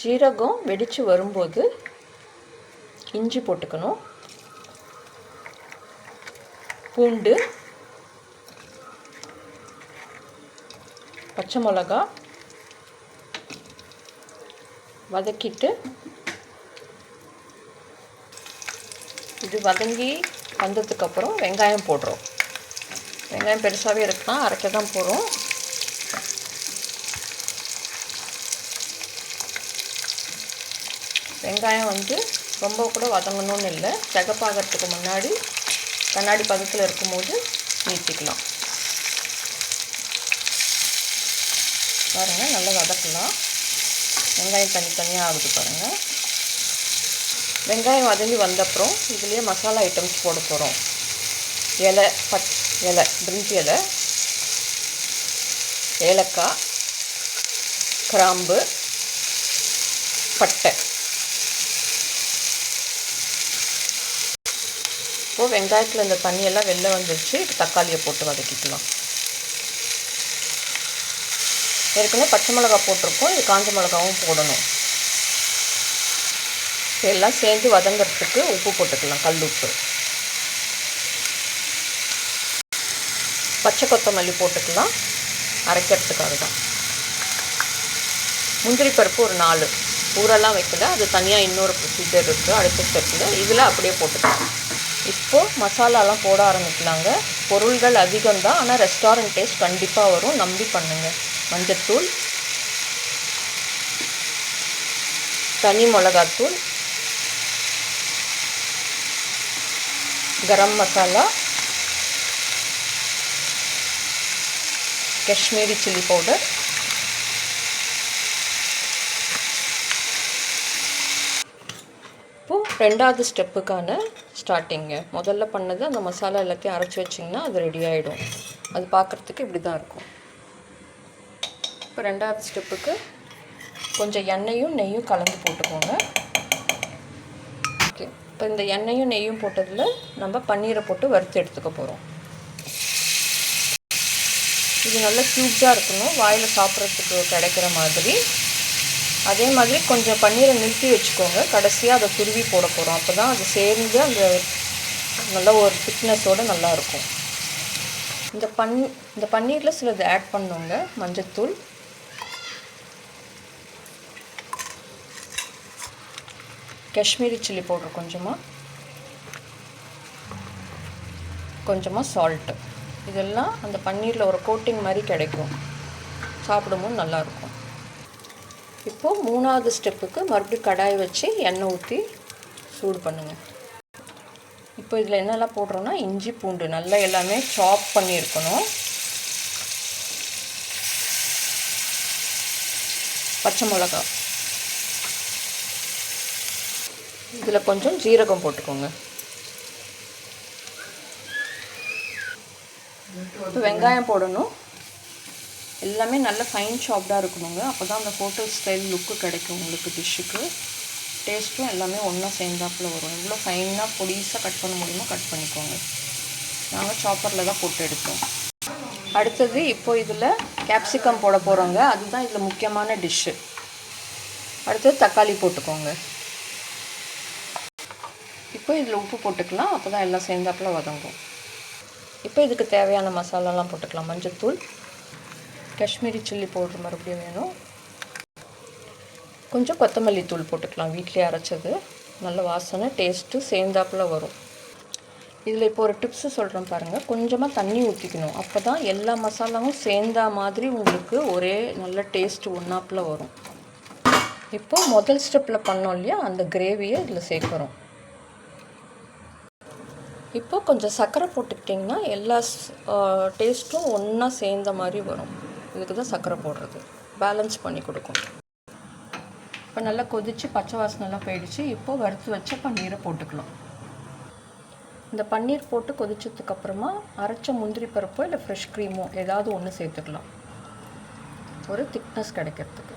ஜீரகம் வெடித்து வரும்போது இஞ்சி போட்டுக்கணும், பூண்டு, பச்சை மிளகா வதக்கிட்டு இது வதங்கி வந்ததுக்கப்புறம் வெங்காயம் போடுறோம். வெங்காயம் பெருசாகவே இருக்கலாம், அரைக்க தான் போகிறோம். வெங்காயம் ரொம்ப கூட வதங்கணும்னு இல்லை, சிகப்பாகிறதுக்கு முன்னாடி கண்ணாடி பதத்தில் இருக்கும்போது நீட்டிக்கலாம். பாருங்கள், நல்லா வதக்கலாம். வெங்காயம் தனித்தனியாக ஆகுது பாருங்கள். வெங்காயம் வதங்கி வந்தப்புறம் இதுலேயே மசாலா ஐட்டம்ஸ் போட போகிறோம். இலை பிரிஞ்சி இலை, ஏலக்காய், கிராம்பு, பட்டை. இப்போது வெங்காயத்தில் இந்த தண்ணியெல்லாம் வெளில வந்துடுச்சு. தக்காளியை போட்டு வதக்கிக்கலாம். ஏற்கனவே பச்சை மிளகா போட்டிருக்கோம், இது காஞ்ச மிளகாவும் போடணும். எல்லாம் சேர்ந்து வதங்கிறதுக்கு உப்பு போட்டுக்கலாம், கல் உப்பு. பச்சை கொத்தமல்லி போட்டுக்கலாம், அரைக்கிறதுக்காக தான். முந்திரி பருப்பு ஒரு 4 ஊரெல்லாம் வைக்கல, அது தனியாக இன்னொரு ப்ரொசீஜர் இருக்குது அடுத்த ஸ்டெப்பில். இதில் அப்படியே போட்டுக்கலாம். இப்போது மசாலாலாம் போட ஆரம்பிக்கலாங்க. பொருள்கள் அதிகம்தான், ஆனால் ரெஸ்டாரண்ட் டேஸ்ட் கண்டிப்பாக வரும், நம்பி பண்ணுங்கள். மஞ்சத்தூள், தனி மிளகாத்தூள், கரம் மசாலா, காஷ்மீரி சில்லி பவுடர், இப்போது 2வது ஸ்டெப்புக்கான ஸ்டார்டிங்க. முதல்ல பண்ணது அந்த மசாலா எல்லாத்தையும் அரைச்சி வச்சிங்கன்னா அது ரெடி ஆகிடும். அது பார்க்குறதுக்கு இப்படி தான் இருக்கும். இப்போ 2வது ஸ்டெப்புக்கு கொஞ்சம் எண்ணெயும் நெய்யும் கலந்து போட்டுக்கோங்க. ஓகே, இப்போ இந்த எண்ணெயும் நெய்யும் போட்டதில் நம்ம பன்னீரை போட்டு வறுத்து எடுத்துக்க போகிறோம். இது நல்லா க்யூப்ஸாக இருக்கணும், வாயில் சாப்பிட்றதுக்கு கிடைக்கிற மாதிரி. அதே மாதிரி கொஞ்சம் பன்னீரை நிறுத்தி வச்சுக்கோங்க, கடைசியாக அதை துருவி போட போகிறோம். அப்போ தான் அது சேர்ந்து அந்த நல்ல ஒரு திக்னஸோடு நல்லாயிருக்கும். இந்த பன்னீரில் சிலது ஆட் பண்ணுங்க. மஞ்சத்தூள், காஷ்மீரி சில்லி பவுடர் கொஞ்சமாக சால்ட்டு. இதெல்லாம் அந்த பன்னீரில் ஒரு கோட்டிங் மாதிரி கிடைக்கும், சாப்பிடும்போது நல்லாயிருக்கும். இப்போது 3வது ஸ்டெப்புக்கு மறுபடியும் கடாய் வச்சு எண்ணெய் ஊற்றி சூடு பண்ணுங்கள். இப்போ இதில் என்னெல்லாம் போடுறோன்னா இஞ்சி பூண்டு நல்லா எல்லாமே சாப் பண்ணியிருக்கணும். பச்சை மிளகா, இதில் கொஞ்சம் ஜீரகம் போட்டுக்கோங்க. இப்போ வெங்காயம் போடணும். எல்லாமே நல்ல ஃபைன் சாப்டாக இருக்கணுங்க, அப்போ தான் அந்த ஹோட்டல் ஸ்டைல் லுக்கு கிடைக்கும் உங்களுக்கு. டிஷ்ஷுக்கு டேஸ்ட்டும் எல்லாமே ஒன்றா சேர்ந்தாப்பில் வரும். எவ்வளோ ஃபைனாக பொடிசாக கட் பண்ண முடியுமோ கட் பண்ணிக்கோங்க. நாங்கள் சாப்பரில் தான் போட்டு எடுத்தோம். அடுத்தது இப்போ இதில் கேப்சிகம் போட போகிறோங்க, அதுதான் இதில் முக்கியமான டிஷ்ஷு. அடுத்தது தக்காளி போட்டுக்கோங்க. இப்போ இதில் உப்பு போட்டுக்கலாம், அப்போ தான் எல்லாம் சேர்ந்தாப்பில் வதங்கும். இப்போ இதுக்கு தேவையான மசாலாலாம் போட்டுக்கலாம். மஞ்சத்தூள், காஷ்மீரி சில்லி பவுடர் மறுபடியும் வேணும், கொஞ்சம் கொத்தமல்லி தூள் போட்டுக்கலாம், வீட்டிலே அரைச்சது. நல்ல வாசனை டேஸ்ட்டு சேர்ந்தாப்பில் வரும். இதில் இப்போ ஒரு டிப்ஸு சொல்கிறேன் பாருங்கள். கொஞ்சமாக தண்ணி ஊற்றிக்கணும், அப்போ தான் எல்லா மசாலாவும் சேர்ந்தா மாதிரி உங்களுக்கு ஒரே நல்ல டேஸ்ட்டு ஒன்றாப்பில் வரும். இப்போது முதல் ஸ்டெப்பில் பண்ணோம் இல்லையா, அந்த கிரேவியை இதில் சேர்க்குறோம். இப்போ கொஞ்சம் சர்க்கரை போட்டுக்கிட்டிங்கன்னா எல்லா டேஸ்ட்டும் ஒன்றா சேர்ந்த மாதிரி வரும். இதுக்கு தான் சர்க்கரை போடுறது, பேலன்ஸ் பண்ணி கொடுக்கும். இப்போ நல்லா கொதித்து பச்சை வாசனைலாம் போயிடுச்சு. இப்போது வறுத்து வச்ச பன்னீரை போட்டுக்கலாம். இந்த பன்னீர் போட்டு கொதிச்சதுக்கப்புறமா அரைச்ச முந்திரி பருப்போ இல்லை ஃப்ரெஷ் க்ரீமோ ஏதாவது ஒன்று சேர்த்துக்கலாம், ஒரு திக்னஸ் கிடைக்கிறதுக்கு.